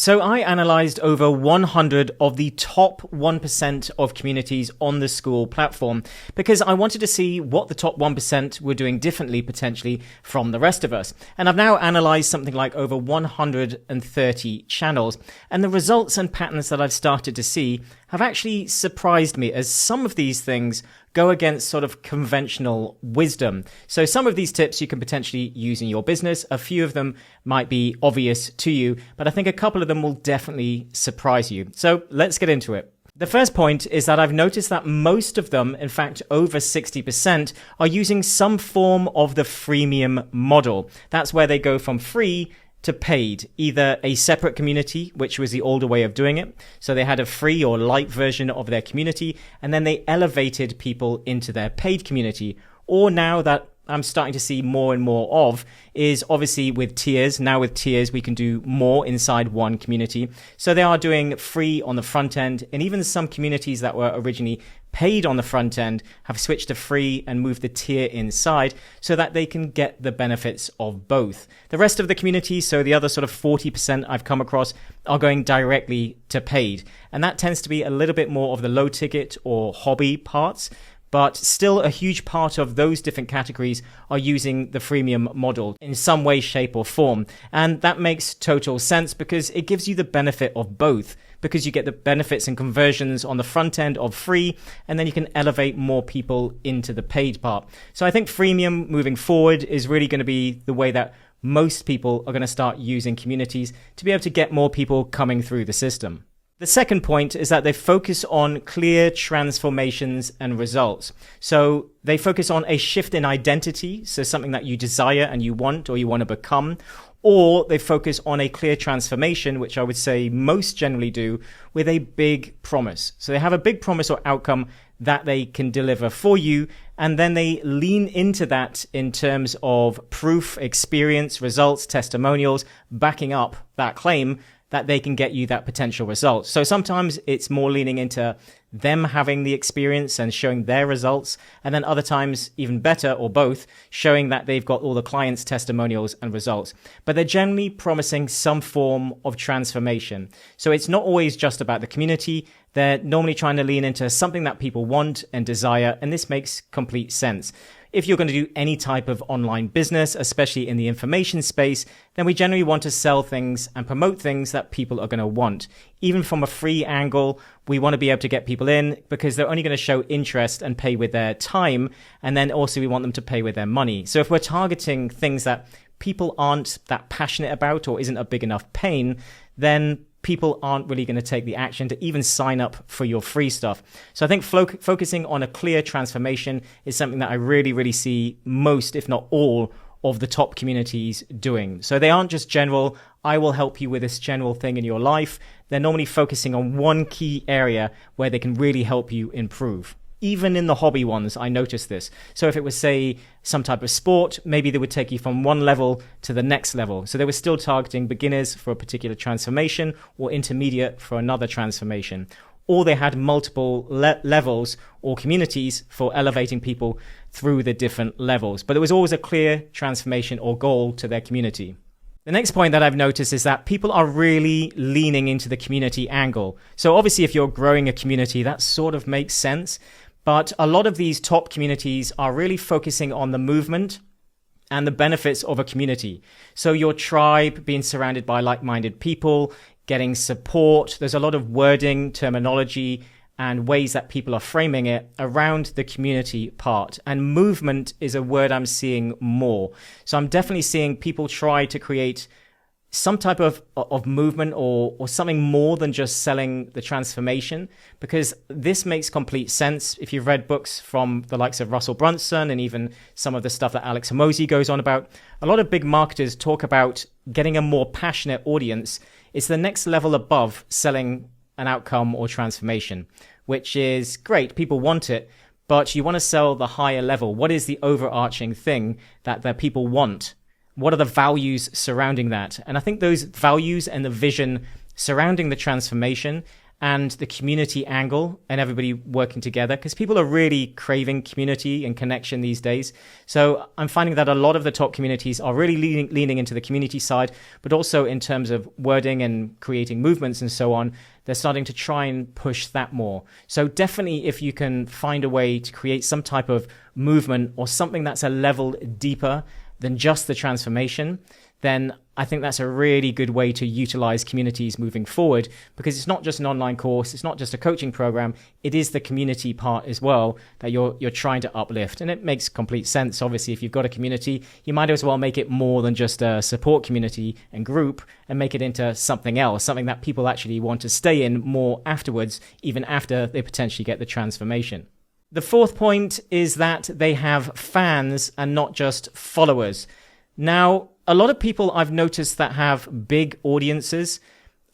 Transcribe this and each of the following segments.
So I analyzed over 100 of the top 1% of communities on the Skool platform because I wanted to see what the top 1% were doing differently potentially from the rest of us. And I've now analyzed something like over 130 channels, and the results and patterns that I've started to see have actually surprised me, as some of these things go against sort of conventional wisdom. So some of these tips you can potentially use in your business. A few of them might be obvious to you, but I think a couple of them will definitely surprise you. So let's get into it. The first point is that I've noticed that most of them, in fact, over 60%, are using some form of the freemium model. That's where they go from free to paid, either a separate community, which was the older way of doing it. So they had a free or light version of their community, and then they elevated people into their paid community. Or now that I'm starting to see more and more of is obviously with tiers. Now with tiers, we can do more inside one community. So they are doing free on the front end, and even some communities that were originally paid on the front end have switched to free and moved the tier inside so that they can get the benefits of both. The rest of the community, so the other sort of 40% I've come across, are going directly to paid. And that tends to be a little bit more of the low ticket or hobby parts. But still a huge part of those different categories are using the freemium model in some way, shape or form. And that makes total sense because it gives you the benefit of both, because you get the benefits and conversions on the front end of free, and then you can elevate more people into the paid part. So I think freemium moving forward is really going to be the way that most people are going to start using communities to be able to get more people coming through the system. The second point is that they focus on clear transformations and results. So they focus on a shift in identity, so something that you desire and you want or you want to become, or they focus on a clear transformation, which I would say most generally do, with a big promise. So they have a big promise or outcome that they can deliver for you, and then they lean into that in terms of proof, experience, results, testimonials, backing up that claim that they can get you that potential result. So sometimes it's more leaning into them having the experience and showing their results. And then other times, even better, or both, showing that they've got all the clients' testimonials and results. But they're generally promising some form of transformation. So it's not always just about the community. They're normally trying to lean into something that people want and desire. And this makes complete sense. If you're going to do any type of online business, especially in the information space, then we generally want to sell things and promote things that people are going to want. Even from a free angle, we want to be able to get people in because they're only going to show interest and pay with their time. And then also we want them to pay with their money. So if we're targeting things that people aren't that passionate about or isn't a big enough pain, then people aren't really going to take the action to even sign up for your free stuff. So I think focusing on a clear transformation is something that I really, really see most, if not all, of the top communities doing. So they aren't just general, I will help you with this general thing in your life. They're normally focusing on one key area where they can really help you improve. Even in the hobby ones, I noticed this. So if it was, say, some type of sport, maybe they would take you from one level to the next level. So they were still targeting beginners for a particular transformation or intermediate for another transformation. Or they had multiple levels or communities for elevating people through the different levels. But there was always a clear transformation or goal to their community. The next point that I've noticed is that people are really leaning into the community angle. So obviously, if you're growing a community, that sort of makes sense. But a lot of these top communities are really focusing on the movement and the benefits of a community. So your tribe, being surrounded by like-minded people, getting support. There's a lot of wording, terminology, and ways that people are framing it around the community part. And movement is a word I'm seeing more. So I'm definitely seeing people try to create some type of movement or something more than just selling the transformation, because this makes complete sense. If you've read books from the likes of Russell Brunson and even some of the stuff that Alex Hormozi goes on about, a lot of big marketers talk about getting a more passionate audience. It's the next level above selling an outcome or transformation, which is great. People want it, but you want to sell the higher level. What is the overarching thing that the people want? What are the values surrounding that? And I think those values and the vision surrounding the transformation and the community angle and everybody working together, because people are really craving community and connection these days. So I'm finding that a lot of the top communities are really leaning into the community side, but also in terms of wording and creating movements and so on, they're starting to try and push that more. So definitely if you can find a way to create some type of movement or something that's a level deeper than just the transformation, then I think that's a really good way to utilize communities moving forward, because it's not just an online course, it's not just a coaching program, it is the community part as well that you're trying to uplift. And it makes complete sense. Obviously, if you've got a community, you might as well make it more than just a support community and group, and make it into something else, something that people actually want to stay in more afterwards, even after they potentially get the transformation. The fourth point is that they have fans and not just followers. Now, a lot of people I've noticed that have big audiences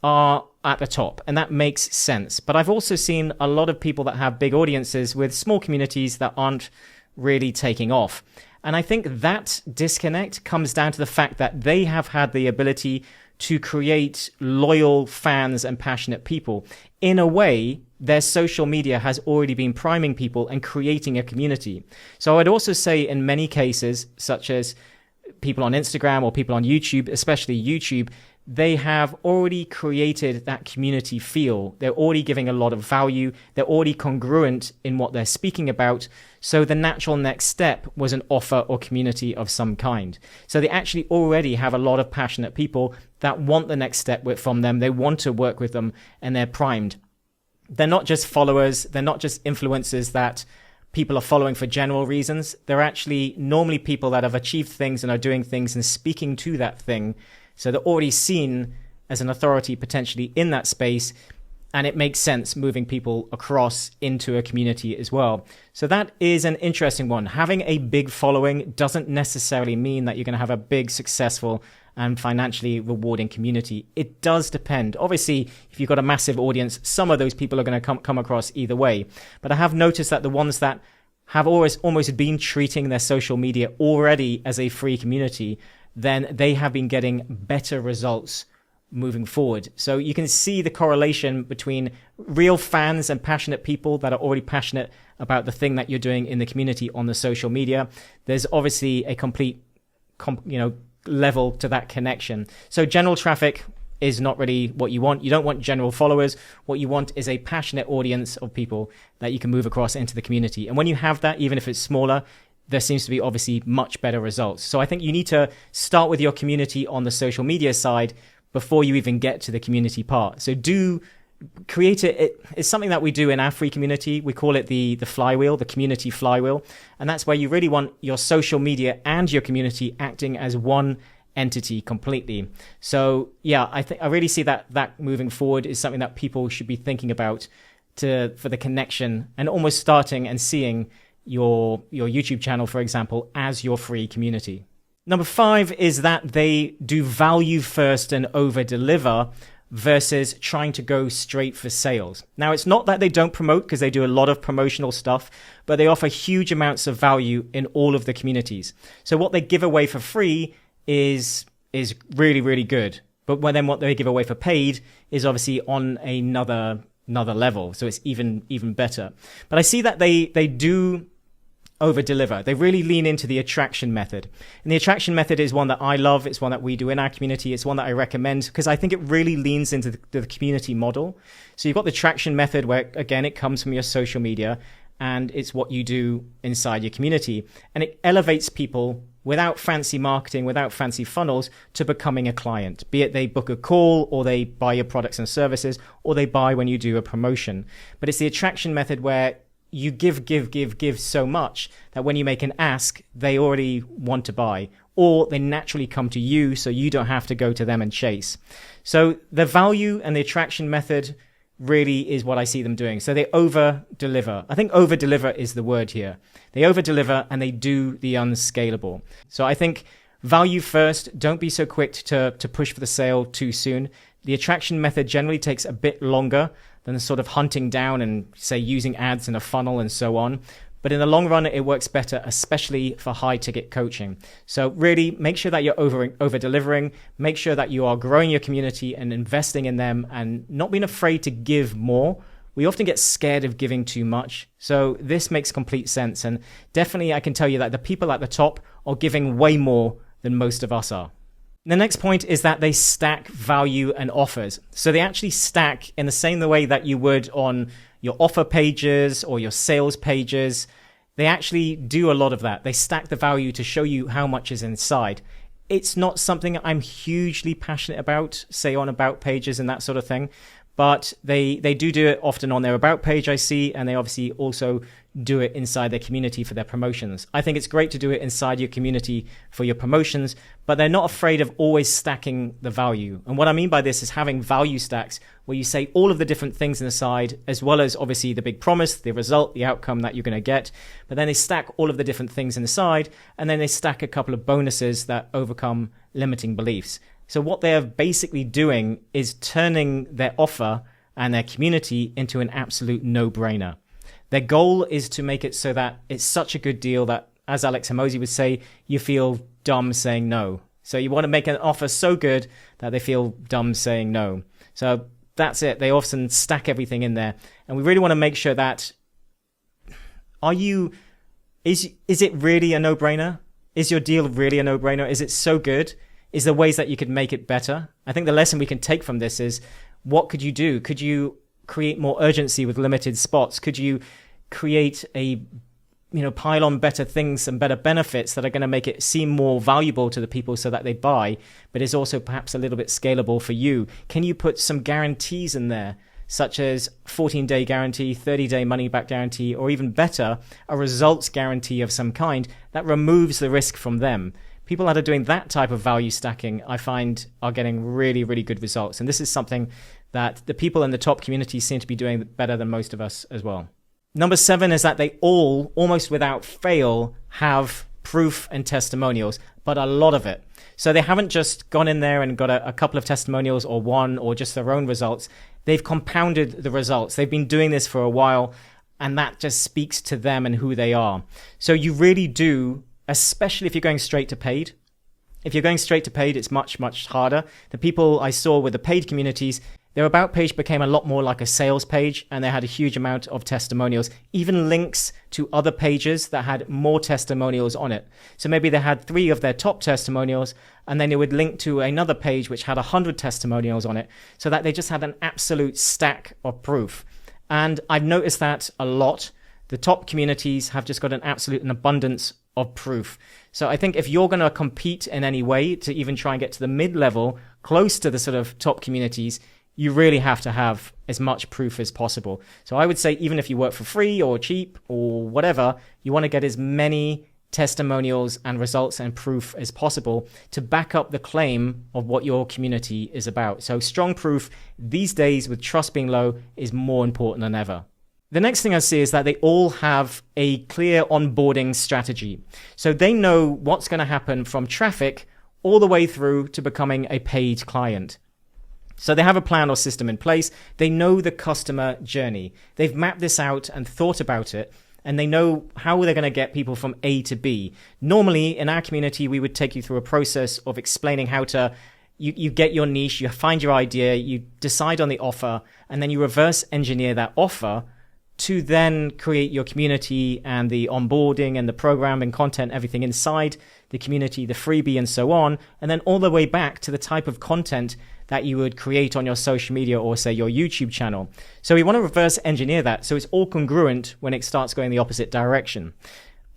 are at the top, and that makes sense. But I've also seen a lot of people that have big audiences with small communities that aren't really taking off. And I think that disconnect comes down to the fact that they have had the ability to create loyal fans and passionate people. In a way, their social media has already been priming people and creating a community. So I'd also say in many cases, such as people on Instagram or people on YouTube, especially YouTube, they have already created that community feel. They're already giving a lot of value. They're already congruent in what they're speaking about. So the natural next step was an offer or community of some kind. So they actually already have a lot of passionate people that want the next step from them. They want to work with them, and they're primed. They're not just followers. They're not just influencers that people are following for general reasons. They're actually normally people that have achieved things and are doing things and speaking to that thing. So they're already seen as an authority potentially in that space, and it makes sense moving people across into a community as well. So that is an interesting one. Having a big following doesn't necessarily mean that you're going to have a big, successful and financially rewarding community. It does depend. Obviously, if you've got a massive audience, some of those people are going to come across either way. But I have noticed that the ones that have almost been treating their social media already as a free community, then they have been getting better results moving forward. So you can see the correlation between real fans and passionate people that are already passionate about the thing that you're doing in the community on the social media. There's obviously a complete, level to that connection. So general traffic is not really what you want. You don't want general followers. What you want is a passionate audience of people that you can move across into the community. And when you have that, even if it's smaller, there seems to be obviously much better results. So I think you need to start with your community on the social media side before you even get to the community part. So do create it. It's something that we do in our free community. We call it the flywheel, the community flywheel. And that's where you really want your social media and your community acting as one entity completely. So yeah, I really see that moving forward is something that people should be thinking about for the connection, and almost starting and seeing your YouTube channel, for example, as your free community. Number 5 is that they do value first and over deliver versus trying to go straight for sales. Now, it's not that they don't promote, because they do a lot of promotional stuff, but they offer huge amounts of value in all of the communities. So what they give away for free is really, really good. But then what they give away for paid is obviously on another level. So it's even better. But I see that they do over deliver. They really lean into the attraction method. And the attraction method is one that I love. It's one that we do in our community. It's one that I recommend because I think it really leans into the community model. So you've got the attraction method where, again, it comes from your social media and it's what you do inside your community. And it elevates people without fancy marketing, without fancy funnels, to becoming a client. Be it they book a call, or they buy your products and services, or they buy when you do a promotion. But it's the attraction method where you give so much that when you make an ask, they already want to buy, or they naturally come to you so you don't have to go to them and chase. So the value and the attraction method really is what I see them doing. So they over deliver. I think over deliver is the word here. They over deliver and they do the unscalable. So I think value first. Don't be so quick to push for the sale too soon. The attraction method generally takes a bit longer than the sort of hunting down and, say, using ads in a funnel and so on. but in the long run, it works better, especially for high ticket coaching. So really make sure that you're over delivering, make sure that you are growing your community and investing in them and not being afraid to give more. We often get scared of giving too much. So this makes complete sense. And definitely I can tell you that the people at the top are giving way more than most of us are. The next point is that they stack value and offers. So they actually stack in the same way that you would on your offer pages or your sales pages. They actually do a lot of that. They stack the value to show you how much is inside. It's not something I'm hugely passionate about, say on about pages and that sort of thing. But they do it often on their about page, I see, and they obviously also do it inside their community for their promotions. I think it's great to do it inside your community for your promotions, but they're not afraid of always stacking the value. And what I mean by this is having value stacks where you say all of the different things inside, as well as obviously the big promise, the result, the outcome that you're going to get. But then they stack all of the different things inside, and then they stack a couple of bonuses that overcome limiting beliefs. So what they're basically doing is turning their offer and their community into an absolute no-brainer. Their goal is to make it so that it's such a good deal that, as Alex Hormozi would say, you feel dumb saying no. So you want to make an offer so good that they feel dumb saying no. So that's it. They often stack everything in there. And we really want to make sure that, is it really a no-brainer? Is your deal really a no-brainer? Is it so good? Is there ways that you could make it better? I think the lesson we can take from this is, what could you do? Could you create more urgency with limited spots? Could you create pile on better things and better benefits that are going to make it seem more valuable to the people so that they buy, but is also perhaps a little bit scalable for you? Can you put some guarantees in there, such as 14-day guarantee, 30-day money-back guarantee, or even better, a results guarantee of some kind that removes the risk from them? People that are doing that type of value stacking, I find, are getting really, really good results. And this is something that the people in the top community seem to be doing better than most of us as well. Number 7 is that they all, almost without fail, have proof and testimonials, but a lot of it. So they haven't just gone in there and got a couple of testimonials or one or just their own results. They've compounded the results. They've been doing this for a while, and that just speaks to them and who they are. So you really do, especially if you're going straight to paid. If you're going straight to paid, it's much, much harder. The people I saw with the paid communities, their about page became a lot more like a sales page, and they had a huge amount of testimonials, even links to other pages that had more testimonials on it. So maybe they had 3 of their top testimonials, and then they would link to another page which had 100 testimonials on it, so that they just had an absolute stack of proof. And I've noticed that a lot. The top communities have just got an abundance of proof. So I think if you're going to compete in any way to even try and get to the mid-level, close to the sort of top communities, you really have to have as much proof as possible. So I would say, even if you work for free or cheap or whatever, you want to get as many testimonials and results and proof as possible to back up the claim of what your community is about. So strong proof these days, with trust being low, is more important than ever. The next thing I see is that they all have a clear onboarding strategy. So they know what's going to happen from traffic all the way through to becoming a paid client. So they have a plan or system in place. They know the customer journey. They've mapped this out and thought about it, and they know how they're going to get people from A to B. Normally, in our community, we would take you through a process of explaining how to you get your niche, you find your idea, you decide on the offer, and then you reverse engineer that offer to then create your community and the onboarding and the program and content, everything inside the community, the freebie and so on, and then all the way back to the type of content that you would create on your social media or say your YouTube channel. So we want to reverse engineer that so it's all congruent when it starts going the opposite direction.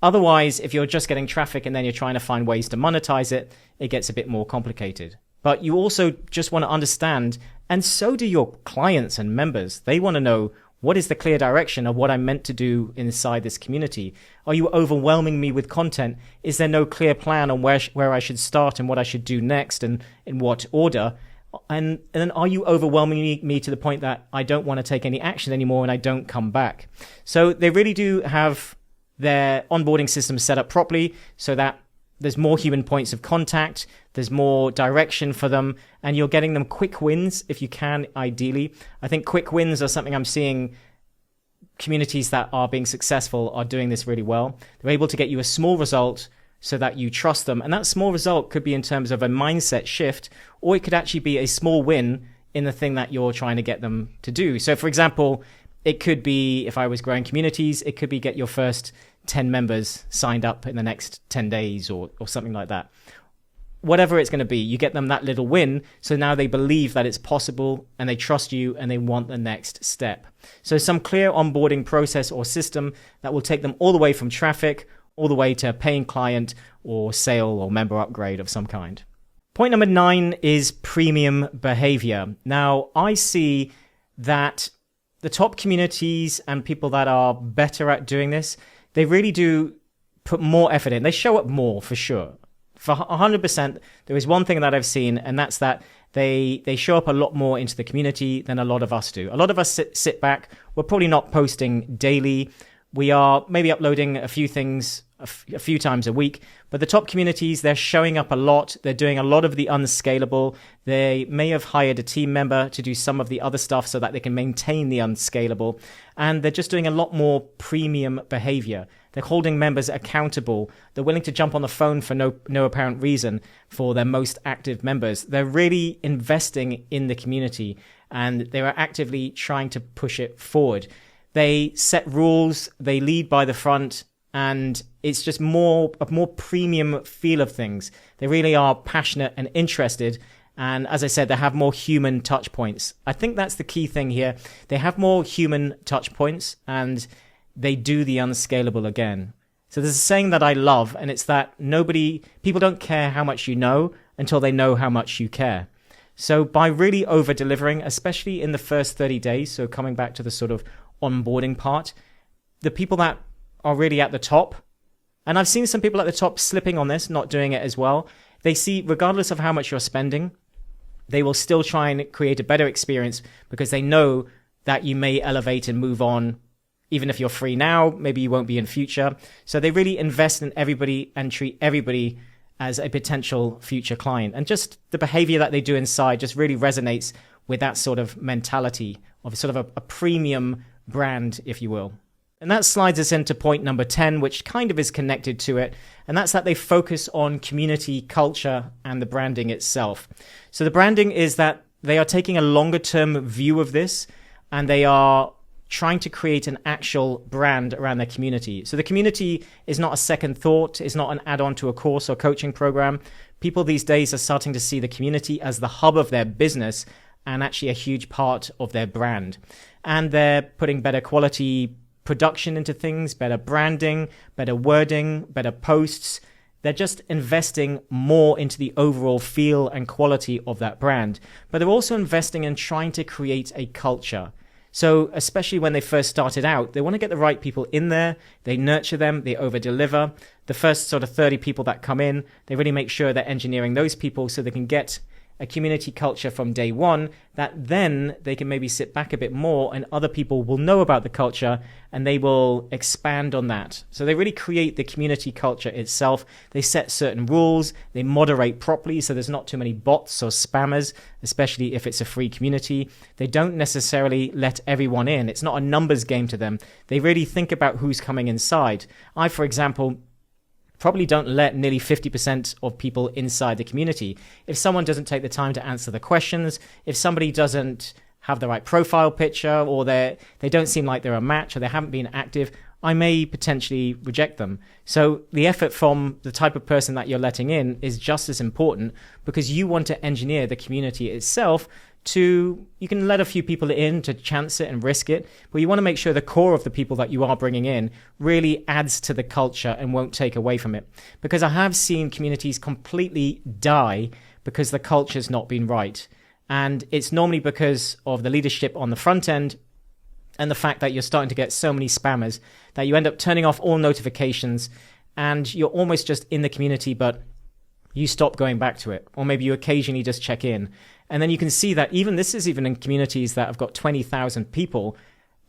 Otherwise, if you're just getting traffic and then you're trying to find ways to monetize it, it gets a bit more complicated. But you also just want to understand, and so do your clients and members. They want to know, what is the clear direction of what I'm meant to do inside this community? Are you overwhelming me with content? Is there no clear plan on where I should start and what I should do next and in what order? And then are you overwhelming me to the point that I don't want to take any action anymore and I don't come back? So they really do have their onboarding system set up properly so that there's more human points of contact, there's more direction for them, and you're getting them quick wins if you can, ideally. I think quick wins are something I'm seeing communities that are being successful are doing this really well. They're able to get you a small result so that you trust them. And that small result could be in terms of a mindset shift, or it could actually be a small win in the thing that you're trying to get them to do. So for example, it could be, if I was growing communities, it could be get your first 10 members signed up in the next 10 days or something like that. Whatever it's going to be, you get them that little win. So now they believe that it's possible and they trust you and they want the next step. So some clear onboarding process or system that will take them all the way from traffic all the way to a paying client or sale or member upgrade of some kind. Point number 9 is premium behavior. Now, I see that the top communities and people that are better at doing this, they really do put more effort in. They show up more for sure. For 100%, there is one thing that I've seen, and that's that they show up a lot more into the community than a lot of us do. A lot of us sit back. We're probably not posting daily. We are maybe uploading a few things a few times a week, but the top communities, they're showing up a lot. They're doing a lot of the unscalable. They may have hired a team member to do some of the other stuff so that they can maintain the unscalable. And they're just doing a lot more premium behavior. They're holding members accountable. They're willing to jump on the phone for no apparent reason for their most active members. They're really investing in the community and they are actively trying to push it forward. They set rules, they lead by the front, and it's just a more premium feel of things. They really are passionate and interested. And as I said, they have more human touch points. I think that's the key thing here. They have more human touch points and they do the unscalable again. So there's a saying that I love, and it's that people don't care how much you know until they know how much you care. So by really over delivering, especially in the first 30 days, so coming back to the sort of onboarding part, the people that are really at the top, and I've seen some people at the top slipping on this, not doing it as well. They see, regardless of how much you're spending, they will still try and create a better experience because they know that you may elevate and move on. Even if you're free now, maybe you won't be in future. So they really invest in everybody and treat everybody as a potential future client. And just the behavior that they do inside just really resonates with that sort of mentality of sort of a premium brand, if you will. And that slides us into point number 10, which kind of is connected to it. And that's that they focus on community culture and the branding itself. So the branding is that they are taking a longer term view of this and they are trying to create an actual brand around their community. So the community is not a second thought. It's not an add-on to a course or coaching program. People these days are starting to see the community as the hub of their business and actually a huge part of their brand. And they're putting better quality production into things, better branding, better wording, better posts. They're just investing more into the overall feel and quality of that brand. But they're also investing in trying to create a culture. So especially when they first started out, they want to get the right people in there. They nurture them. They over-deliver. The first sort of 30 people that come in, they really make sure they're engineering those people so they can get a community culture from day one that then they can maybe sit back a bit more and other people will know about the culture and they will expand on that. So they really create the community culture itself. They set certain rules. They moderate properly so there's not too many bots or spammers, especially if it's a free community. They don't necessarily let everyone in. It's not a numbers game to them. They really think about who's coming inside. I, for example, probably don't let nearly 50% of people inside the community. If someone doesn't take the time to answer the questions, if somebody doesn't have the right profile picture, or they don't seem like they're a match, or they haven't been active, I may potentially reject them. So the effort from the type of person that you're letting in is just as important because you want to engineer the community itself you can let a few people in to chance it and risk it, but you want to make sure the core of the people that you are bringing in really adds to the culture and won't take away from it. Because I have seen communities completely die because the culture's not been right. And it's normally because of the leadership on the front end and the fact that you're starting to get so many spammers that you end up turning off all notifications and you're almost just in the community, but you stop going back to it. Or maybe you occasionally just check in. And then you can see that this is even in communities that have got 20,000 people.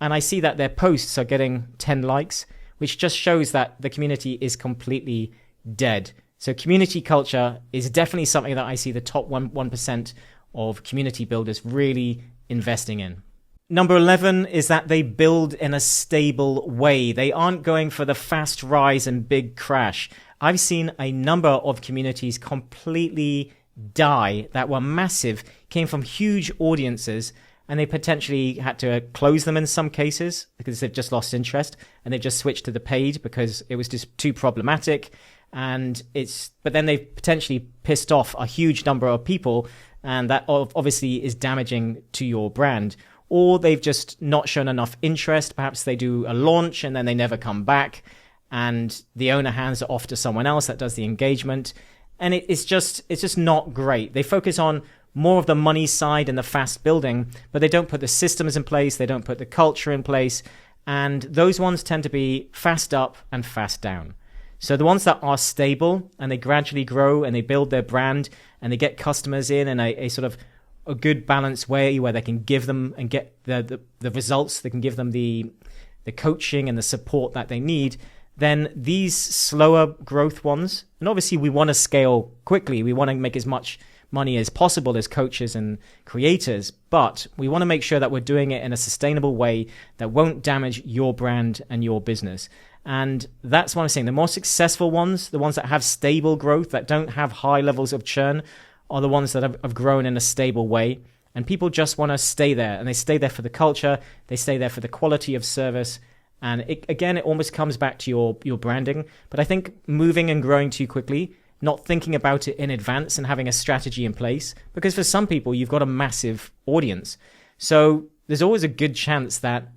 And I see that their posts are getting 10 likes, which just shows that the community is completely dead. So community culture is definitely something that I see the top 1% of community builders really investing in. Number 11 is that they build in a stable way. They aren't going for the fast rise and big crash. I've seen a number of communities completely die that were massive, came from huge audiences, and they potentially had to close them in some cases because they've just lost interest and they've just switched to the paid because it was just too problematic. But then they've potentially pissed off a huge number of people, and that obviously is damaging to your brand. Or they've just not shown enough interest. Perhaps they do a launch and then they never come back, and the owner hands it off to someone else that does the engagement. And it's just not great. They focus on more of the money side and the fast building, but they don't put the systems in place. They don't put the culture in place. And those ones tend to be fast up and fast down. So the ones that are stable and they gradually grow and they build their brand and they get customers in a sort of a good balanced way where they can give them and get the results, they can give them the coaching and the support that they need, then these slower growth ones, and obviously we want to scale quickly, we want to make as much money as possible as coaches and creators, but we want to make sure that we're doing it in a sustainable way that won't damage your brand and your business. And that's what I'm saying. The more successful ones, the ones that have stable growth, that don't have high levels of churn, are the ones that have grown in a stable way. And people just want to stay there, and they stay there for the culture, they stay there for the quality of service. And it almost comes back to your branding. But I think moving and growing too quickly, not thinking about it in advance and having a strategy in place, because for some people, you've got a massive audience. So there's always a good chance that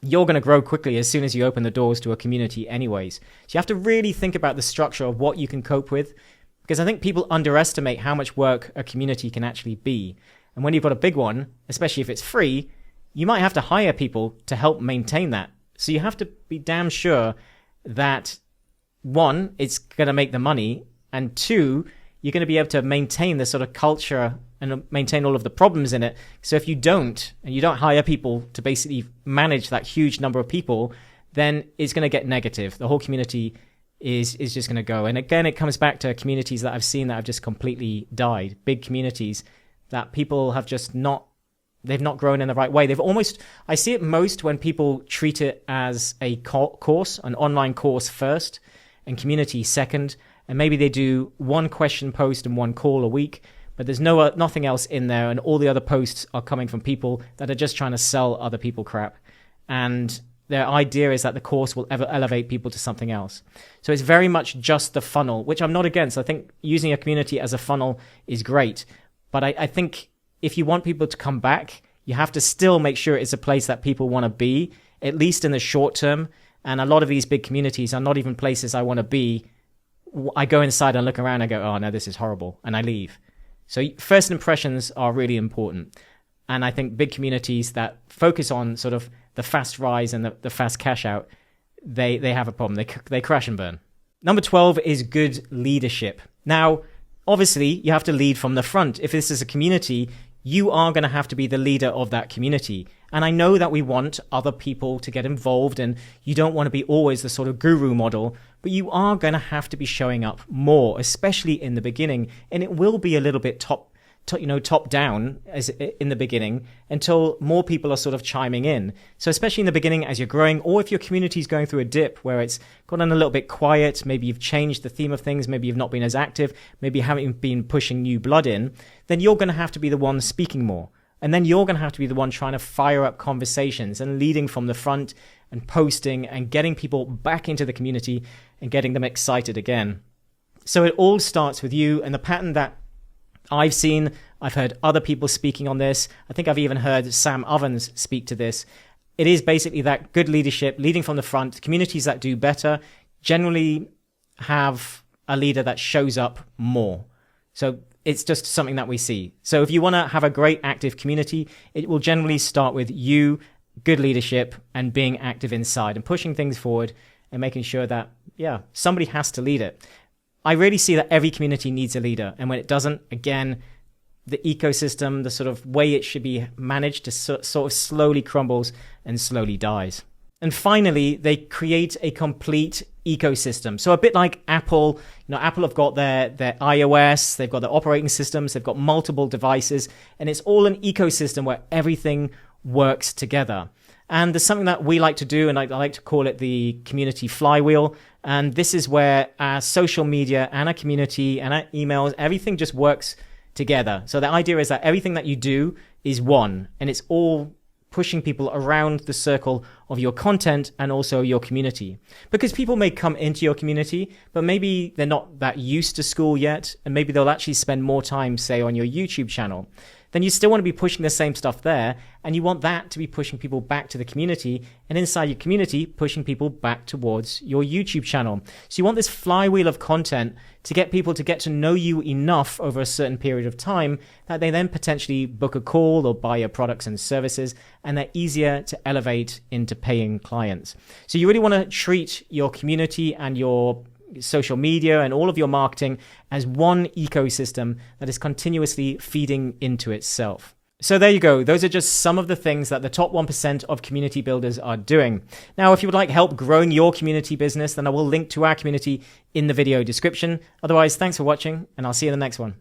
you're going to grow quickly as soon as you open the doors to a community anyways. So you have to really think about the structure of what you can cope with, because I think people underestimate how much work a community can actually be. And when you've got a big one, especially if it's free, you might have to hire people to help maintain that. So you have to be damn sure that, one, it's going to make the money, and two, you're going to be able to maintain the sort of culture and maintain all of the problems in it. So if you don't, and you don't hire people to basically manage that huge number of people, then it's going to get negative. The whole community is just going to go. And again, it comes back to communities that I've seen that have just completely died. Big communities that people have just they've not grown in the right way. I see it most when people treat it as a course, an online course first, and community second. And maybe they do one question post and one call a week, but there's nothing else in there. And all the other posts are coming from people that are just trying to sell other people crap. And their idea is that the course will ever elevate people to something else. So it's very much just the funnel, which I'm not against. I think using a community as a funnel is great. But I think if you want people to come back, you have to still make sure it's a place that people want to be, at least in the short term. And a lot of these big communities are not even places I want to be. I go inside and look around and go, oh no, this is horrible, and I leave. So first impressions are really important. And I think big communities that focus on sort of the fast rise and the fast cash out, they have a problem. They crash and burn. Number 12 is good leadership. Now, obviously, you have to lead from the front. If this is a community, you are going to have to be the leader of that community. And I know that we want other people to get involved, and you don't want to be always the sort of guru model, but you are going to have to be showing up more, especially in the beginning. And it will be a little bit top down as in the beginning until more people are sort of chiming in. So especially in the beginning as you're growing, or if your community is going through a dip where it's gotten a little bit quiet, maybe you've changed the theme of things, maybe you've not been as active, maybe you haven't been pushing new blood in, then you're going to have to be the one speaking more. And then you're going to have to be the one trying to fire up conversations and leading from the front and posting and getting people back into the community and getting them excited again. So it all starts with you, and the pattern that I've heard other people speaking on this. I think I've even heard Sam Ovens speak to this. It is basically that good leadership, leading from the front. Communities that do better generally have a leader that shows up more. So it's just something that we see. So if you want to have a great active community, it will generally start with you, good leadership, and being active inside and pushing things forward and making sure that, somebody has to lead it. I really see that every community needs a leader. And when it doesn't, again, the ecosystem, the sort of way it should be managed, sort of slowly crumbles and slowly dies. And finally, they create a complete ecosystem. So a bit like Apple, Apple have got their iOS, they've got their operating systems, they've got multiple devices, and it's all an ecosystem where everything works together. And there's something that we like to do, and I like to call it the community flywheel. And this is where our social media and our community and our emails, everything just works together. So the idea is that everything that you do is one, and it's all pushing people around the circle of your content and also your community. Because people may come into your community, but maybe they're not that used to Skool yet, and maybe they'll actually spend more time, say, on your YouTube channel. Then you still want to be pushing the same stuff there, and you want that to be pushing people back to the community, and inside your community, pushing people back towards your YouTube channel. So you want this flywheel of content to get people to get to know you enough over a certain period of time that they then potentially book a call or buy your products and services, and they're easier to elevate into paying clients. So you really want to treat your community and your social media and all of your marketing as one ecosystem that is continuously feeding into itself. So there you go. Those are just some of the things that the top 1% of community builders are doing. Now, if you would like help growing your community business, then I will link to our community in the video description. Otherwise, thanks for watching, and I'll see you in the next one.